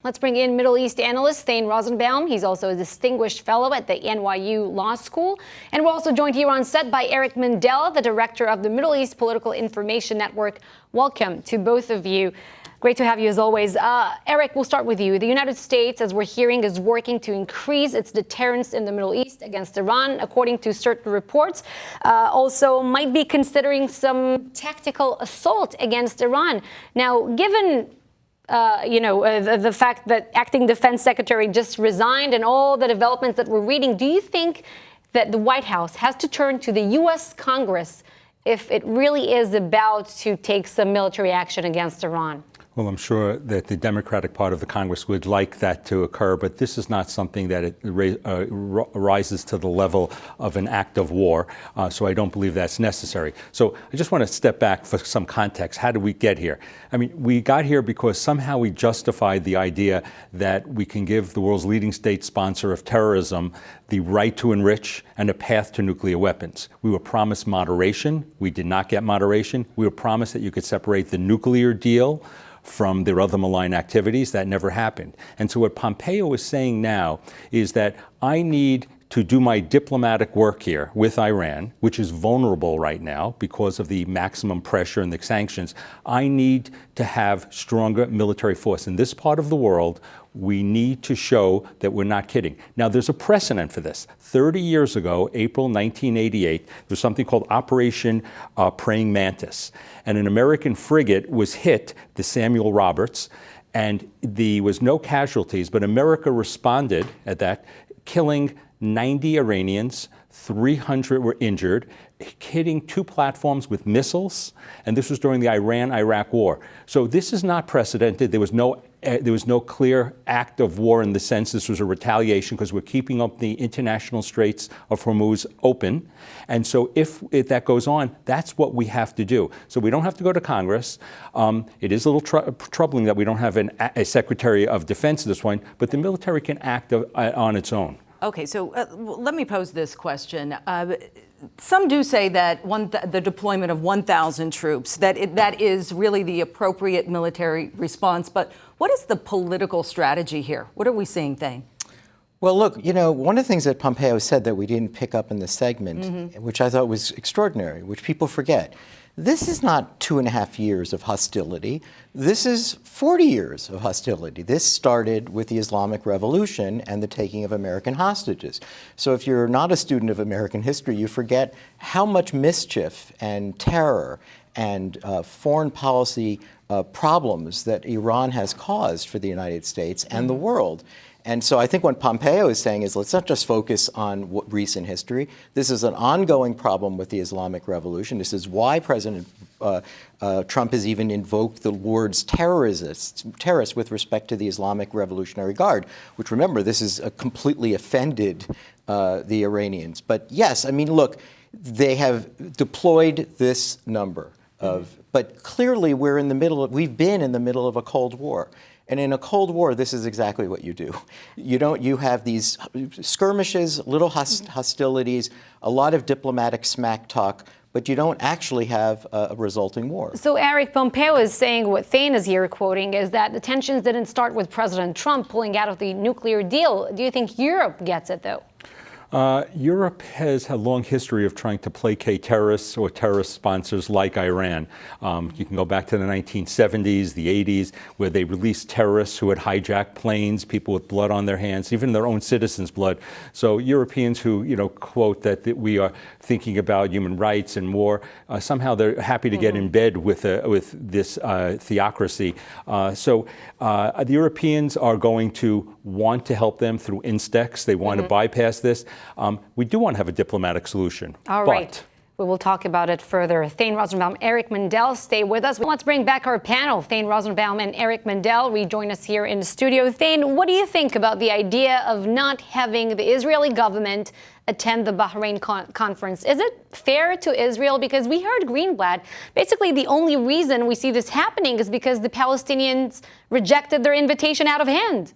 Let's bring in Middle East analyst Thane Rosenbaum. He's also a distinguished fellow at the NYU Law School. And we're also joined here on set by Eric Mandel, the director of the Middle East Political Information Network. Welcome to both of you. Great to have you as always. Eric, we'll start with you. The United States, as we're hearing, is working to increase its deterrence in the Middle East against Iran, according to certain reports. Also might be considering some tactical assault against Iran. Now, given the fact that acting defense secretary just resigned and all the developments that we're reading, do you think that the White House has to turn to the U.S. Congress if it really is about to take some military action against Iran? Well, I'm sure that the Democratic part of the Congress would like that to occur, but this is not something that rises to the level of an act of war, so I don't believe that's necessary. So I just want to step back for some context. How did we get here? I mean, we got here because somehow we justified the idea that we can give the world's leading state sponsor of terrorism the right to enrich and a path to nuclear weapons. We were promised moderation. We did not get moderation. We were promised that you could separate the nuclear deal from their other malign activities. That never happened. And so what Pompeo is saying now is that I need to do my diplomatic work here with Iran, which is vulnerable right now because of the maximum pressure and the sanctions. I need to have stronger military force. In this part of the world, we need to show that we're not kidding. Now, there's a precedent for this. 30 years ago, April 1988, there's something called Operation Praying Mantis. And an American frigate was hit, the Samuel Roberts, and there was no casualties, but America responded at that, killing 90 Iranians, 300 were injured, hitting 2 platforms with missiles, and this was during the Iran-Iraq war. So this is not precedented. There was no clear act of war in the sense this was a retaliation because we're keeping up the international straits of Hormuz open. And so if that goes on, that's what we have to do. So we don't have to go to Congress. It is a little troubling that we don't have a Secretary of Defense at this point, but the military can act on its own. Okay, so let me pose this question. Some do say that the deployment of 1,000 troops, that is really the appropriate military response. But what is the political strategy here? What are we seeing, Thane? Well, look, one of the things that Pompeo said that we didn't pick up in the segment, which I thought was extraordinary, which people forget. This is not 2.5 years of hostility. This is 40 years of hostility. This started with the Islamic Revolution and the taking of American hostages. So if you're not a student of American history, you forget how much mischief and terror and foreign policy problems that Iran has caused for the United States and the world. And so I think what Pompeo is saying is let's not just focus on recent history. This is an ongoing problem with the Islamic Revolution. This is why President Trump has even invoked the words terrorists with respect to the Islamic Revolutionary Guard, which, remember, this is completely offended the Iranians. But yes, I mean, look, they have deployed this number of, but clearly we've been in the middle of a Cold War. And in a Cold War, this is exactly what you do. You have these skirmishes, little hostilities, a lot of diplomatic smack talk, but you don't actually have a resulting war. So Eric, Pompeo is saying what Thane is here quoting is that the tensions didn't start with President Trump pulling out of the nuclear deal. Do you think Europe gets it, though? Europe has a long history of trying to placate terrorists or terrorist sponsors like Iran. You can go back to the 1970s, the 80s, where they released terrorists who had hijacked planes, people with blood on their hands, even their own citizens' blood. So Europeans who, quote that we are thinking about human rights and war, somehow they're happy to get in bed with this theocracy. So the Europeans are going to want to help them through Instex. They want to bypass this. We do want to have a diplomatic solution. All right. We will talk about it further. Thane Rosenbaum, Eric Mandel, stay with us. Let's bring back our panel. Thane Rosenbaum and Eric Mandel rejoin us here in the studio. Thane, what do you think about the idea of not having the Israeli government attend the Bahrain conference? Is it fair to Israel? Because we heard Greenblatt. Basically, the only reason we see this happening is because the Palestinians rejected their invitation out of hand.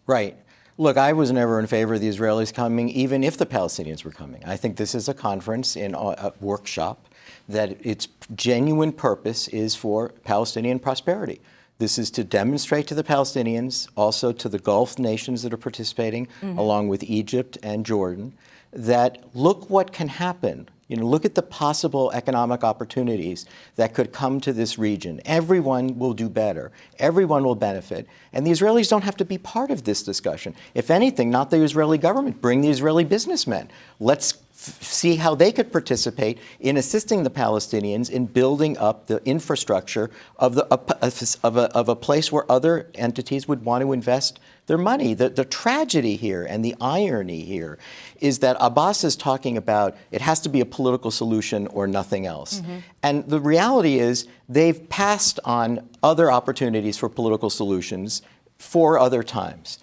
Right. Look, I was never in favor of the Israelis coming, even if the Palestinians were coming. I think this is a conference in a workshop that its genuine purpose is for Palestinian prosperity. This is to demonstrate to the Palestinians, also to the Gulf nations that are participating, along with Egypt and Jordan, that look what can happen. Look at the possible economic opportunities that could come to this region. Everyone will do better. Everyone will benefit. And the Israelis don't have to be part of this discussion. If anything, not the Israeli government. Bring the Israeli businessmen. Let's see how they could participate in assisting the Palestinians in building up the infrastructure of a place where other entities would want to invest their money. The tragedy here and the irony here is that Abbas is talking about it has to be a political solution or nothing else. And the reality is they've passed on other opportunities for political solutions 4 other times.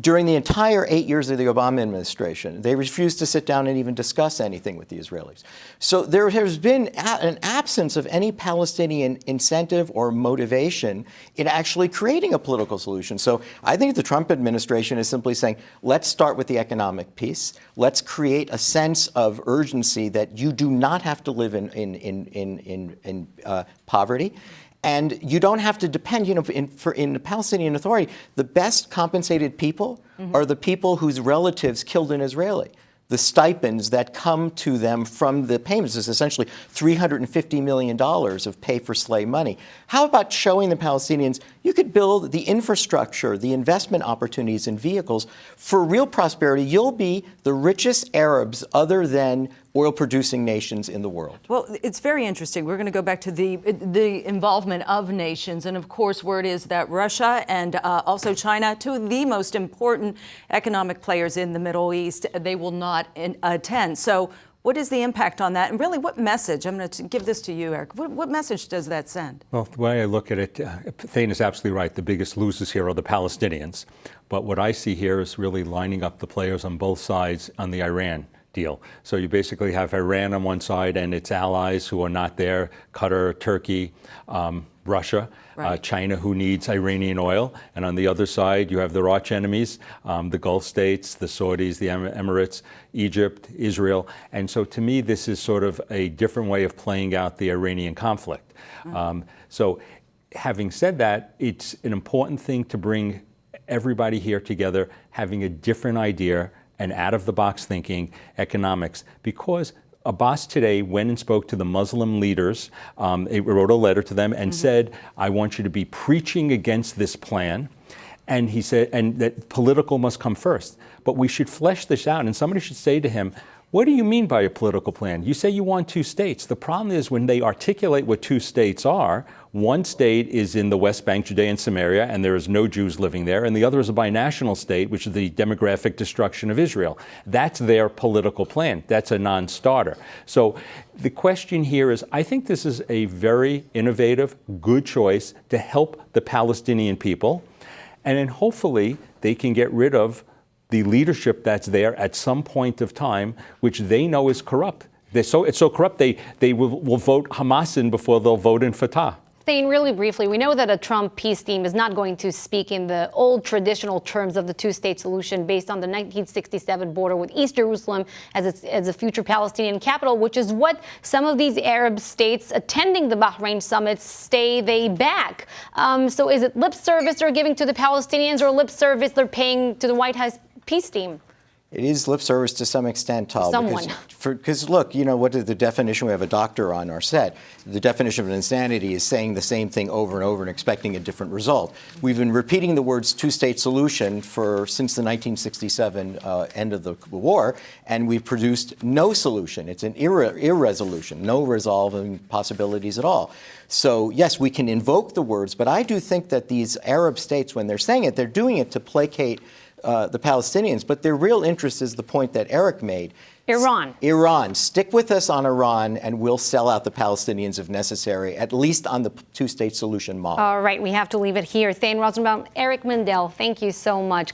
During the entire 8 years of the Obama administration, they refused to sit down and even discuss anything with the Israelis. So there has been an absence of any Palestinian incentive or motivation in actually creating a political solution. So I think the Trump administration is simply saying, let's start with the economic piece. Let's create a sense of urgency that you do not have to live in poverty. And you don't have to depend, in the Palestinian Authority, the best compensated people are the people whose relatives killed an Israeli. The stipends that come to them from the payments is essentially $350 million of pay-for-slay money. How about showing the Palestinians you could build the infrastructure, the investment opportunities and vehicles for real prosperity? You'll be the richest Arabs other than oil-producing nations in the world. Well, it's very interesting. We're going to go back to the involvement of nations. And of course, word is that Russia and also China, 2 of the most important economic players in the Middle East, they will not attend. So what is the impact on that? And really, what message? I'm going to give this to you, Eric. What message does that send? Well, the way I look at it, Thane is absolutely right. The biggest losers here are the Palestinians. But what I see here is really lining up the players on both sides on the Iran deal. So you basically have Iran on one side and its allies who are not there, Qatar, Turkey, Russia, right. China, who needs Iranian oil. And on the other side, you have their arch enemies, the Gulf states, the Saudis, the Emirates, Egypt, Israel. And so to me, this is sort of a different way of playing out the Iranian conflict. So having said that, it's an important thing to bring everybody here together, having a different idea and out-of-the-box thinking economics, because Abbas today went and spoke to the Muslim leaders, he wrote a letter to them and said, I want you to be preaching against this plan. And he said, and that political must come first. But we should flesh this out, and somebody should say to him, what do you mean by a political plan? You say you want 2 states. The problem is when they articulate what 2 states are, one state is in the West Bank, Judea and Samaria, and there is no Jews living there, and the other is a binational state, which is the demographic destruction of Israel. That's their political plan. That's a non-starter. So the question here is, I think this is a very innovative, good choice to help the Palestinian people, and then hopefully they can get rid of the leadership that's there at some point of time, which they know is corrupt. It's so corrupt, they will vote Hamas in before they'll vote in Fatah. Thane, really briefly, we know that a Trump peace team is not going to speak in the old traditional terms of the 2-state solution based on the 1967 border with East Jerusalem as a future Palestinian capital, which is what some of these Arab states attending the Bahrain summit say they back. So is it lip service they're giving to the Palestinians or lip service they're paying to the White House peace team? It is lip service to some extent, Tal. Someone. Because look, what is the definition? We have a doctor on our set. The definition of insanity is saying the same thing over and over and expecting a different result. We've been repeating the words 2-state solution since the 1967 end of the war, and we've produced no solution. It's an irresolution, no resolving possibilities at all. So yes, we can invoke the words, but I do think that these Arab states, when they're saying it, they're doing it to placate the Palestinians, but their real interest is the point that Eric made. Iran. Stick with us on Iran, and we'll sell out the Palestinians if necessary, at least on the 2-state solution model. All right, we have to leave it here. Thane Rosenbaum, Eric Mandel, thank you so much.